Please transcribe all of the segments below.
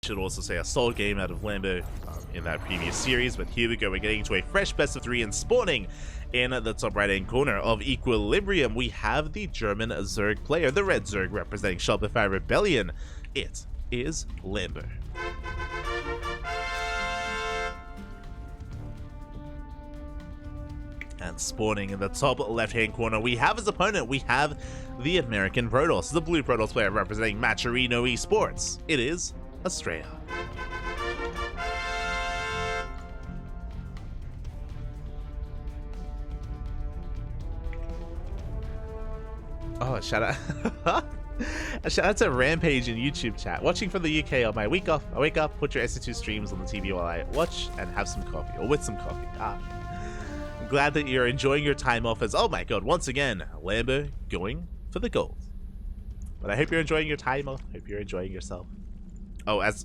should also say a solid game out of Lambo in that previous series. But here we go, we're getting into a fresh best of 3 and spawning in the top right hand corner of Equilibrium. We have the German Zerg player, the red Zerg representing Shopify Rebellion. It is Lambo. And spawning in the top left-hand corner, we have his opponent. We have the American Protoss, the blue Protoss player representing Macherino Esports. It is Astrea. Oh, shout out. Shout out to Rampage in YouTube chat. Watching from the UK on my week off. I wake up, put your SC2 streams on the TV while I watch and have some coffee, or with some coffee. Glad that you're enjoying your time off as, oh my god, once again, Lambo going for the gold. But I hope you're enjoying your time off. Hope you're enjoying yourself. Oh, as...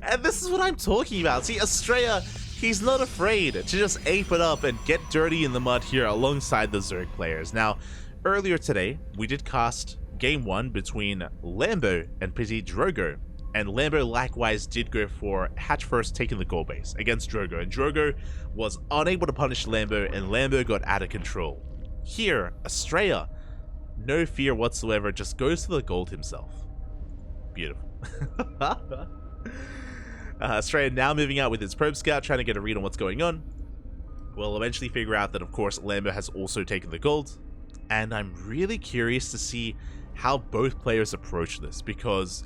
and this is what I'm talking about. See, Astrea, he's not afraid to just ape it up and get dirty in the mud here alongside the Zerg players. Now, earlier today, we did cast Game 1 between Lambo and PvZ Drogo. And Lambo likewise did go for Hatch first, taking the gold base against Drogo. And Drogo was unable to punish Lambo, and Lambo got out of control. Here, Astrea, no fear whatsoever, just goes for the gold himself. Beautiful. Astrea now moving out with his probe scout, trying to get a read on what's going on. We'll eventually figure out that, of course, Lambo has also taken the gold. And I'm really curious to see how both players approach this, because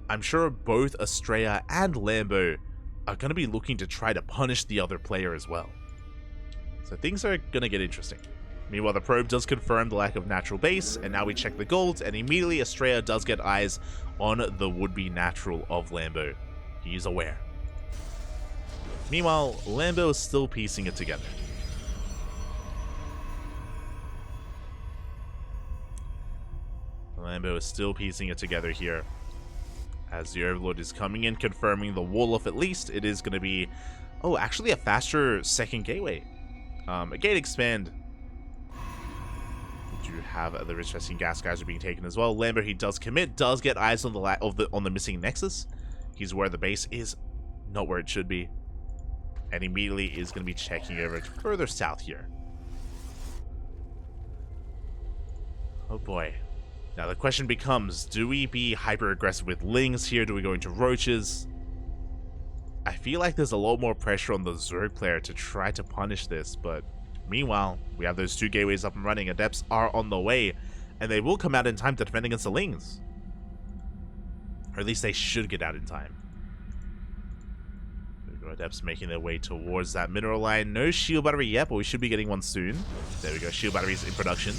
I'm sure both Astrea and Lambo are going to be looking to try to punish the other player as well. So things are going to get interesting. Meanwhile, the probe does confirm the lack of natural base, and now we check the gold, and immediately Astrea does get eyes on the would-be natural of Lambo. He's aware. Meanwhile, Lambo is still piecing it together. Lambo is still piecing it together here. As the Overlord is coming in, confirming the wall off at least. It is going to be, oh, actually a faster second gateway. A gate expand. We do have the rich testing gas guys are being taken as well. Lambo, he does commit, does get eyes on the missing nexus. He's where the base is, not where it should be. And immediately is going to be checking over to further south here. Oh boy. Now the question becomes, do we be hyper aggressive with Lings here? Do we go into Roaches? I feel like there's a lot more pressure on the Zerg player to try to punish this, but meanwhile, we have those 2 gateways up and running. Adepts are on the way, and they will come out in time to defend against the Lings. Or at least they should get out in time. There we go, Adepts making their way towards that mineral line. No shield battery yet, but we should be getting one soon. There we go, shield batteries in production.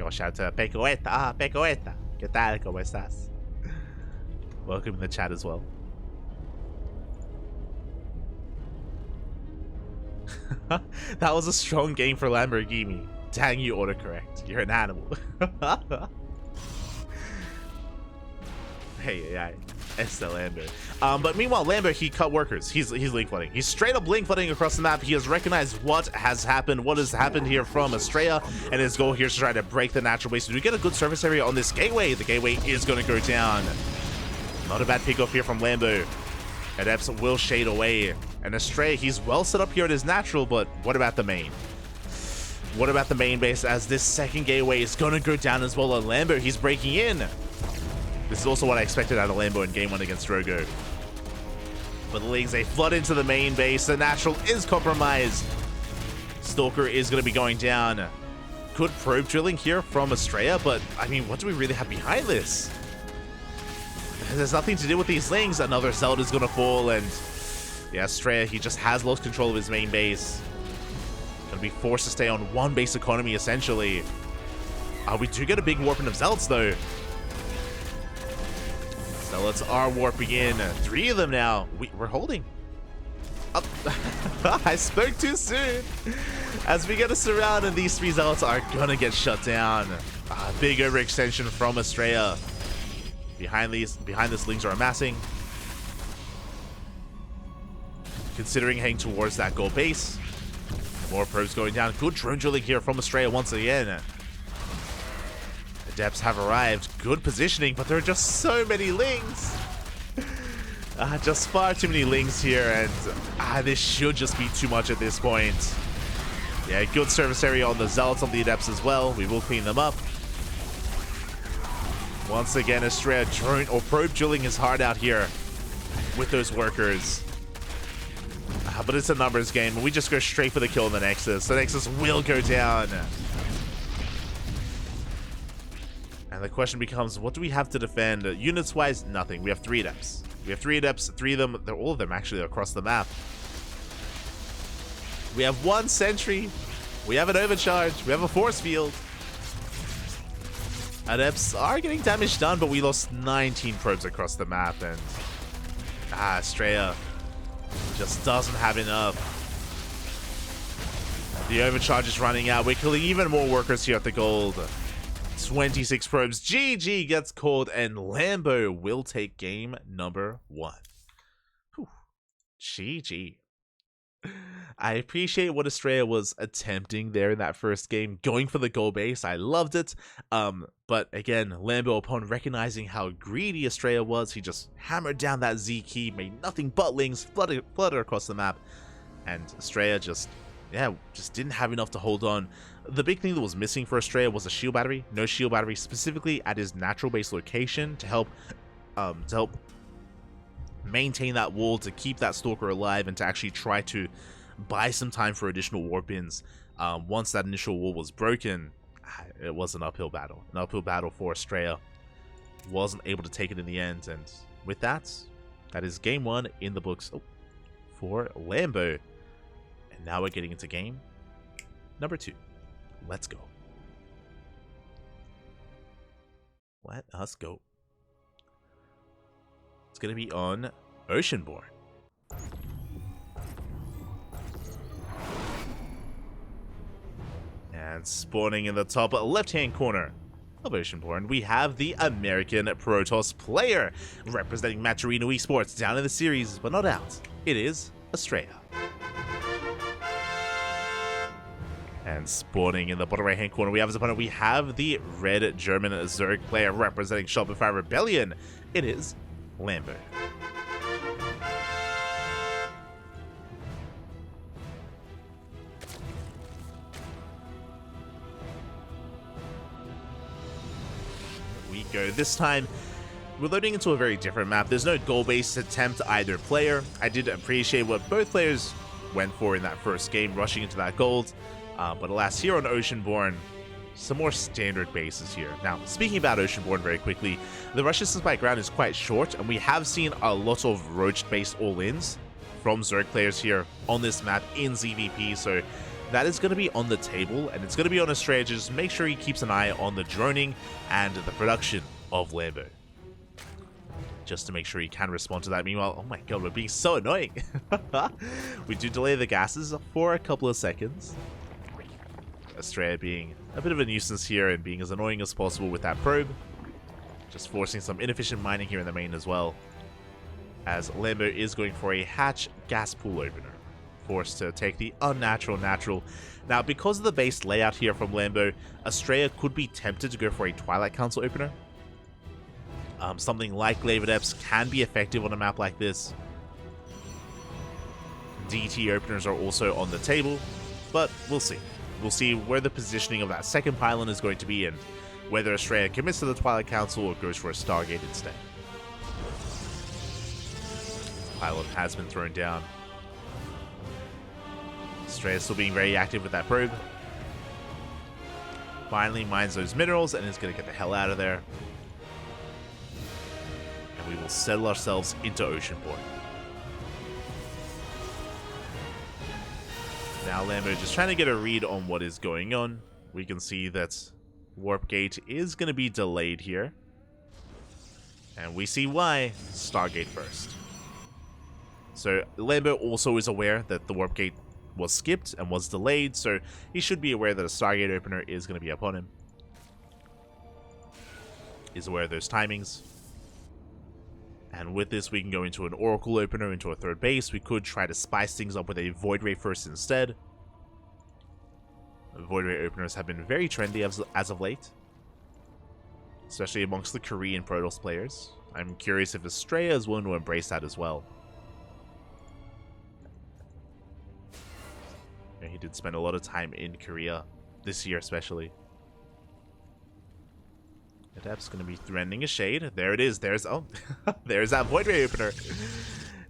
Shout out to Pecoeta. Pecoeta. ¿Qué tal? ¿Cómo estás? Welcome in the chat as well. That was a strong game for Lamborghini. Dang, you autocorrect. You're an animal. Hey. It's the Lambo. But meanwhile, Lambo, he cut workers. He's link flooding. He's straight up link flooding across the map. He has recognized what has happened here from Astrea, and his goal here is to try to break the natural base. Do we get a good surface area on this gateway? The gateway is going to go down. Not a bad pick off here from Lambo. Adepts will shade away. And Astrea, he's well set up here at his natural, but what about the main? What about the main base, as this second gateway is going to go down as well? And Lambo, he's breaking in. This is also what I expected out of Lambo in Game 1 against Drogo. But the Lings, they flood into the main base. The natural is compromised. Stalker is going to be going down. Good probe drilling here from Astrea, but, I mean, what do we really have behind this? There's nothing to do with these Lings. Another Zelda's going to fall, and yeah, Astrea, he just has lost control of his main base. Going to be forced to stay on 1 base economy, essentially. We do get a big warping of Zelts, though. Zealots are warping in. 3 of them now. We're holding. Oh. I spoke too soon. As we get a surround, and these 3 Zealots are gonna get shut down. Big overextension from Astrea. Behind this, Lings are amassing. Considering heading towards that gold base. More probes going down. Good drone drilling here from Astrea once again. Adepts have arrived. Good positioning, but there are just so many lings. Just far too many lings here, and this should just be too much at this point. Yeah, good service area on the Zealots on the Adepts as well. We will clean them up. Once again, Astrea drone or probe drilling his heart out here with those workers. But it's a numbers game, and we just go straight for the kill in the Nexus. The Nexus will go down. And the question becomes, what do we have to defend? Units-wise, nothing. We have 3 Adepts. We have 3 Adepts, 3 of them, they're all of them actually across the map. We have 1 sentry. We have an overcharge. We have a force field. Adepts are getting damage done, but we lost 19 probes across the map, and Astrea just doesn't have enough. The overcharge is running out. We're killing even more workers here at the gold. 26 probes. GG gets called, and Lambo will take game number 1. Whew. GG. I appreciate what Astrea was attempting there in that first game, going for the goal base. I loved it. But again, Lambo, upon recognizing how greedy Astrea was, he just hammered down that Z key, made nothing but lings, flooded across the map, and Astrea just didn't have enough to hold on. The big thing that was missing for Astrea was a shield battery. No shield battery, specifically at his natural base location to help maintain that wall, to keep that Stalker alive, and to actually try to buy some time for additional warp ins. Once that initial wall was broken, it was an uphill battle. An uphill battle for Astrea. Wasn't able to take it in the end, and with that, that is game 1 in the books for Lambo. And now we're getting into game number 2. Let's go. Let us go. It's going to be on Oceanborn. And spawning in the top left-hand corner of Oceanborn, we have the American Protoss player representing Matcherino Esports down in the series, but not out. It is Astrea. And spawning in the bottom right-hand corner, we have his opponent. We have the red German Zerg player representing Shopify Rebellion. It is Lambo. We go. This time, we're loading into a very different map. There's no goal-based attempt to either player. I did appreciate what both players went for in that first game, rushing into that gold. But alas, here on Oceanborn, some more standard bases here. Now, speaking about Oceanborn very quickly, the rush distance by ground is quite short, and we have seen a lot of roach-based all-ins from Zerg players here on this map in ZVP, so that is going to be on the table, and it's going to be on Astrea. Just make sure he keeps an eye on the droning and the production of Lambo, just to make sure he can respond to that. Meanwhile, oh my god, we're being so annoying. We do delay the gases for a couple of seconds. Astrea being a bit of a nuisance here and being as annoying as possible with that probe. Just forcing some inefficient mining here in the main as well, as Lambo is going for a hatch gas pool opener. Forced to take the unnatural natural. Now, because of the base layout here from Lambo, Astrea could be tempted to go for a Twilight Council opener. Something like Glaive Adepts can be effective on a map like this. DT openers are also on the table, but we'll see. We'll see where the positioning of that second pylon is going to be, and whether Astrea commits to the Twilight Council or goes for a Stargate instead. Pylon has been thrown down. Astrea still being very active with that probe. Finally mines those minerals and is going to get the hell out of there. And we will settle ourselves into Oceanborn. Now Lambo just trying to get a read on what is going on. We can see that Warp Gate is going to be delayed here. And we see why. Stargate first. So Lambo also is aware that the Warp Gate was skipped and was delayed, so he should be aware that a Stargate opener is going to be upon him. He's aware of those timings. And with this, we can go into an Oracle opener, into a third base. We could try to spice things up with a Void Ray first instead. Void Ray openers have been very trendy as of late, especially amongst the Korean Protoss players. I'm curious if Astrea is willing to embrace that as well. Yeah, he did spend a lot of time in Korea this year, especially. Adept's going to be threatening a shade. There it is. There's there's that Void Ray opener.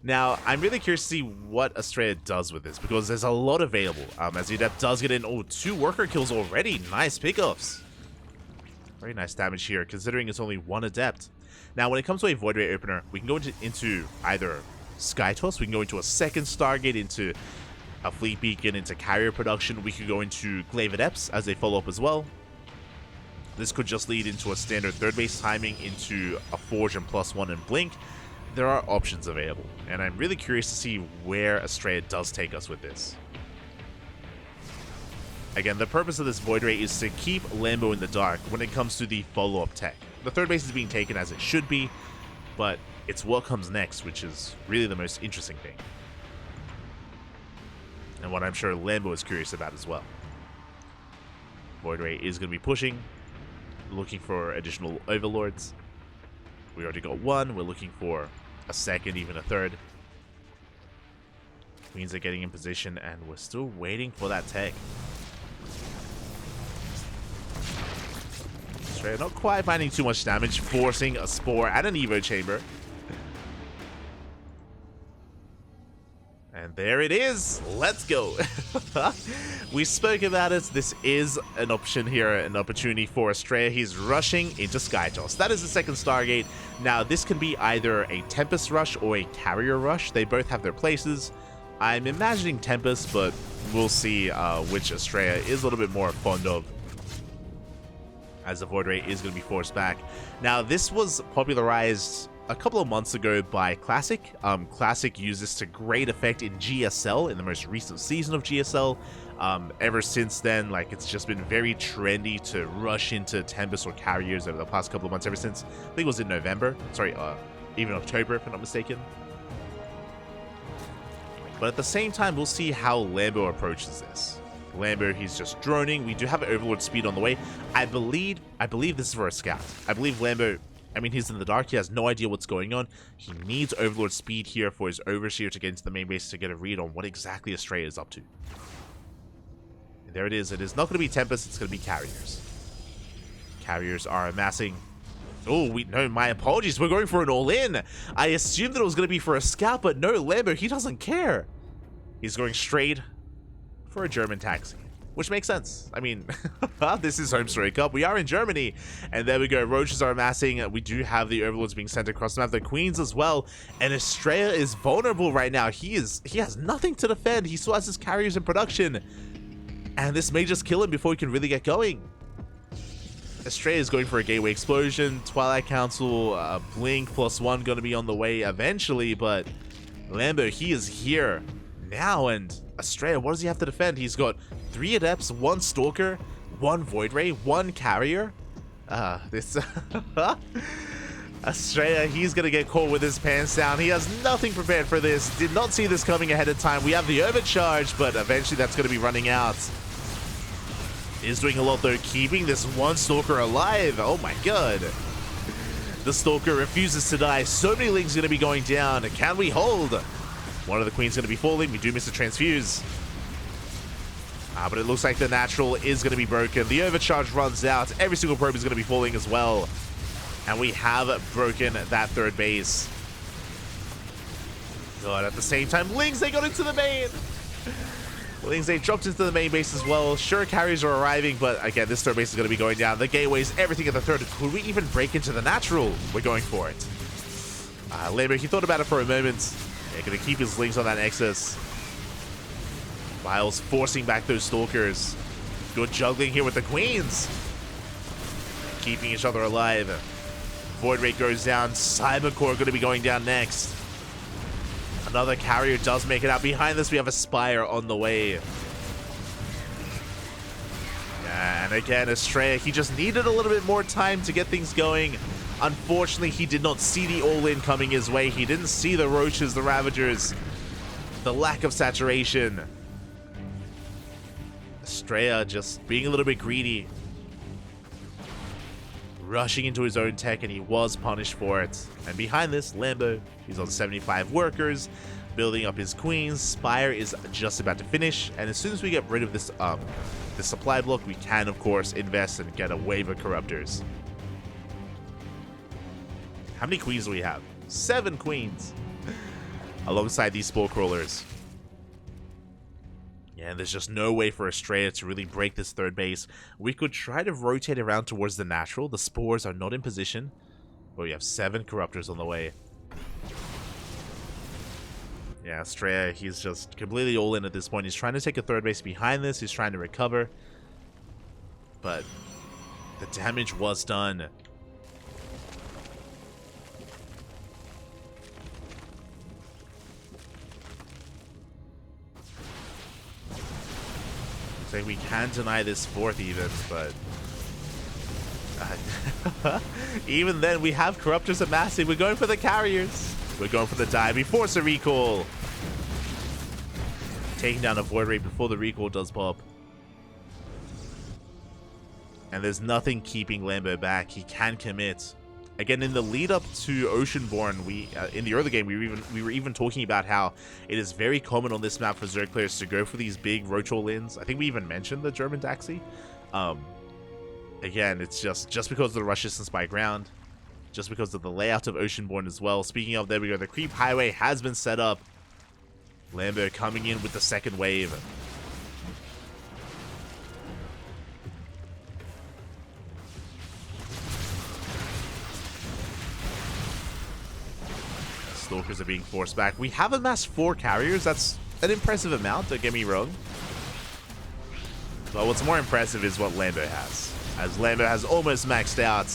Now, I'm really curious to see what Astrea does with this, because there's a lot available. As the Adept does get in, 2 worker kills already. Nice pickups. Very nice damage here, considering it's only 1 Adept. Now, when it comes to a Void Ray opener, we can go into either Sky Toss, we can go into a second Stargate, into a Fleet Beacon, into Carrier Production. We could go into Glaive Adepts as a follow-up as well. This could just lead into a standard 3rd base timing, into a Forge and +1 and Blink. There are options available, and I'm really curious to see where Astrea does take us with this. Again, the purpose of this Void Ray is to keep Lambo in the dark when it comes to the follow-up tech. The 3rd base is being taken as it should be, but it's what comes next, which is really the most interesting thing. And what I'm sure Lambo is curious about as well. Void Ray is going to be pushing, looking for additional Overlords. We already got 1, we're looking for a 2nd, even a 3rd. Queens are getting in position, and we're still waiting for that tech. Astrea not quite finding too much damage, forcing a Spore and an Evo Chamber. And there it is. Let's go. We spoke about it. This is an option here, an opportunity for Astrea. He's rushing into Sky Toss. That is the 2nd Stargate. Now, this can be either a Tempest Rush or a Carrier Rush. They both have their places. I'm imagining Tempest, but we'll see which Astrea is a little bit more fond of, as the Void Ray is going to be forced back. Now, this was popularized a couple of months ago by Classic. Classic used this to great effect in GSL, in the most recent season of GSL. Ever since then, like, it's just been very trendy to rush into Tempest or Carriers over the past couple of months, ever since, I think it was in November, sorry, even October if I'm not mistaken. But at the same time, we'll see how Lambo approaches this. Lambo, he's just droning. We do have Overlord speed on the way. I believe this is for a scout. I believe Lambo, I mean, he's in the dark. He has no idea what's going on. He needs Overlord speed here for his Overseer to get into the main base to get a read on what exactly Astrea is up to. And there it is. It is not going to be Tempest. It's going to be Carriers. Carriers are amassing. Oh, no, my apologies. We're going for an all-in. I assumed that it was going to be for a scout, but no, Lambo, he doesn't care. He's going straight for a German taxi, which makes sense. I mean, this is HomeStory Cup. We are in Germany, and there we go. Roaches are amassing. We do have the Overlords being sent across the map. The Queens as well, and Astrea is vulnerable right now. He has nothing to defend. He still has his Carriers in production, and this may just kill him before he can really get going. Astrea is going for a Gateway Explosion. Twilight Council, Blink +1 going to be on the way eventually, but Lambo, he is here now, and Astrea, what does he have to defend? He's got 3 Adepts, 1 Stalker, 1 Void Ray, 1 Carrier. Astrea, he's going to get caught with his pants down. He has nothing prepared for this. Did not see this coming ahead of time. We have the Overcharge, but eventually that's going to be running out. Is doing a lot though, keeping this 1 Stalker alive. Oh my god. The Stalker refuses to die. So many Lings going to be going down. Can we hold? One of the Queens going to be falling. We do miss a Transfuse. But it looks like the Natural is going to be broken. The Overcharge runs out. Every single probe is going to be falling as well. And we have broken that 3rd base. God, at the same time, Lings, they got into the main. Lings, they dropped into the main base as well. Sure, Carriers are arriving, but again, this 3rd base is going to be going down. The gateways, everything at the 3rd. Could we even break into the Natural? We're going for it. Lambo, he thought about it for a moment. They're going to keep his Lings on that Nexus. Miles forcing back those Stalkers. Good juggling here with the Queens. Keeping each other alive. Void Ray goes down. Cybercore going to be going down next. Another Carrier does make it out. Behind this, we have a Spire on the way. And again, Astrea, he just needed a little bit more time to get things going. Unfortunately, he did not see the all-in coming his way. He didn't see the Roaches, the Ravagers, the lack of saturation. Astrea just being a little bit greedy. Rushing into his own tech, and he was punished for it. And behind this, Lambo, he's on 75 workers, building up his queens. Spire is just about to finish, and as soon as we get rid of this supply block, we can, of course, invest and get a wave of corruptors. How many queens do we have? 7 queens, alongside these spore crawlers. Yeah, there's just no way for Astrea to really break this third base. We could try to rotate around towards the natural. The spores are not in position, but we have 7 corruptors on the way. Yeah, Astrea, he's just completely all in at this point. He's trying to take a third base behind this. He's trying to recover, but the damage was done. Like we can deny this 4th even, but even then we have corruptors amassing. We're going for the carriers. We're going for the dive. We force a recall. Taking down a void ray before the recall does pop. And there's nothing keeping Lambo back. He can commit. Again, in the lead up to Oceanborn, we in the early game we were even talking about how it is very common on this map for Zerg players to go for these big roach all-ins. I think we even mentioned the German taxi. Again, it's just because of the rush distance by ground, just because of the layout of Oceanborn as well. Speaking of, there we go. The creep highway has been set up. Lambo coming in with the second wave. Stalkers are being forced back. We have amassed 4 carriers. That's an impressive amount, don't get me wrong. But what's more impressive is what Lambo has, as Lambo has almost maxed out.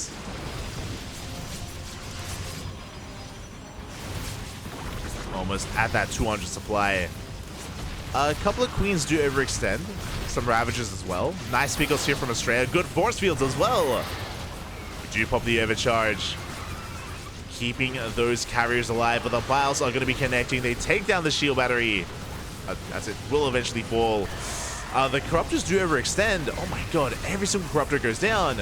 Almost at that 200 supply. A couple of queens do overextend. Some Ravagers as well. Nice pickles here from Astrea. Good force fields as well. We do pop the overcharge, keeping those carriers alive, but the piles are going to be connecting. They take down the shield battery, as it will eventually fall. The corruptors do overextend. Oh my god, every single corruptor goes down.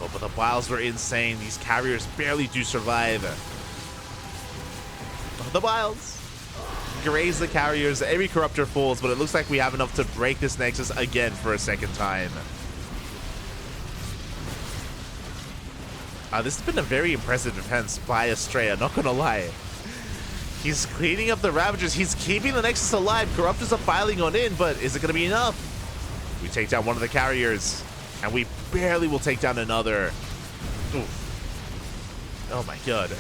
Oh, but the piles were insane. These carriers barely do survive. The piles graze the carriers. Every corruptor falls, but it looks like we have enough to break this Nexus again for a second time. This has been a very impressive defense by Astrea, not gonna lie. He's cleaning up the Ravagers. He's keeping the Nexus alive. Corruptors are filing on in, but is it gonna be enough? We take down one of the carriers, and we barely will take down another. Oof. Oh my god.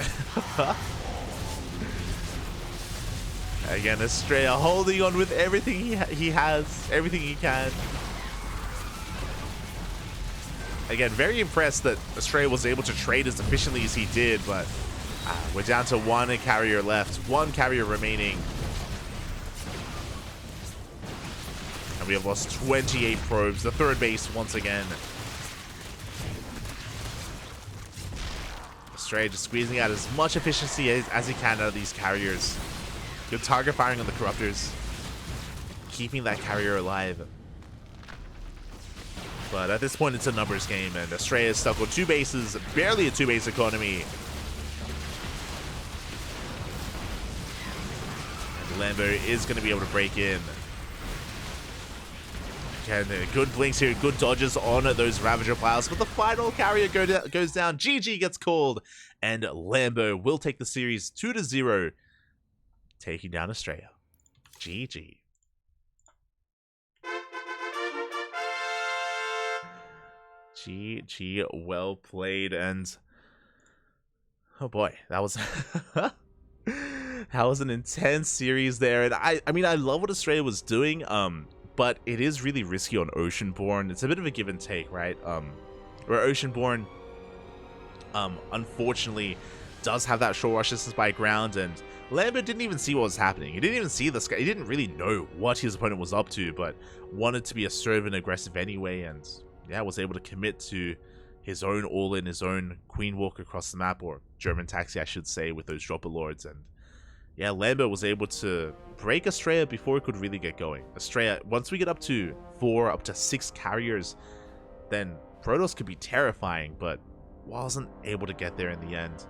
Again, Astrea holding on with everything he has, everything he can. Again, very impressed that Astrea was able to trade as efficiently as he did, but we're down to 1 carrier left, 1 carrier remaining. And we have lost 28 probes, the third base once again. Astrea just squeezing out as much efficiency as he can out of these carriers. Good target firing on the corruptors, keeping that carrier alive. But at this point, it's a numbers game, and Astrea is stuck with 2 bases, barely a 2-base economy. And Lambo is going to be able to break in. Again, good blinks here, good dodges on those Ravager piles, but the final carrier goes down. GG gets called, and Lambo will take the series 2-0, taking down Astrea. GG. GG, well played, and oh boy, that was that was an intense series there. And I mean, I love what Astrea was doing, but it is really risky on Oceanborn. It's a bit of a give and take, right? Where Oceanborn, unfortunately, does have that short rush distance by ground, and Lambo didn't even see what was happening. He didn't even see this guy. He didn't really know what his opponent was up to, but wanted to be assertive and aggressive anyway, and yeah, was able to commit to his own all-in, his own queen walk across the map, or German taxi, I should say, with those dropper lords. And yeah, Lambo was able to break Astrea before it could really get going. Astrea, once we get up to 4, up to 6 carriers, then Protoss could be terrifying, but wasn't able to get there in the end.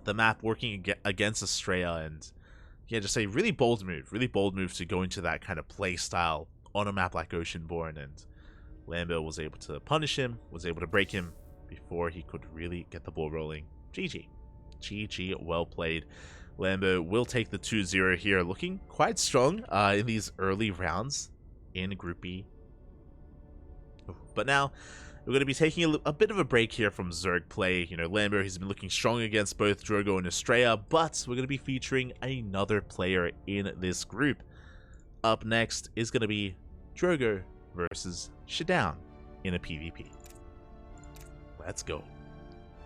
The map working against Astrea, and yeah, just a really bold move to go into that kind of play style on a map like Oceanborn, and Lambo was able to punish him, was able to break him before he could really get the ball rolling. GG. GG, well played. Lambo will take the 2-0 here, looking quite strong in these early rounds in Group B. But now, we're going to be taking a bit of a break here from Zerg play. You know, Lambo, he's been looking strong against both Drogo and Astrea, but we're going to be featuring another player in this group. Up next is going to be Drogo versus Shutdown in a PvP. Let's go.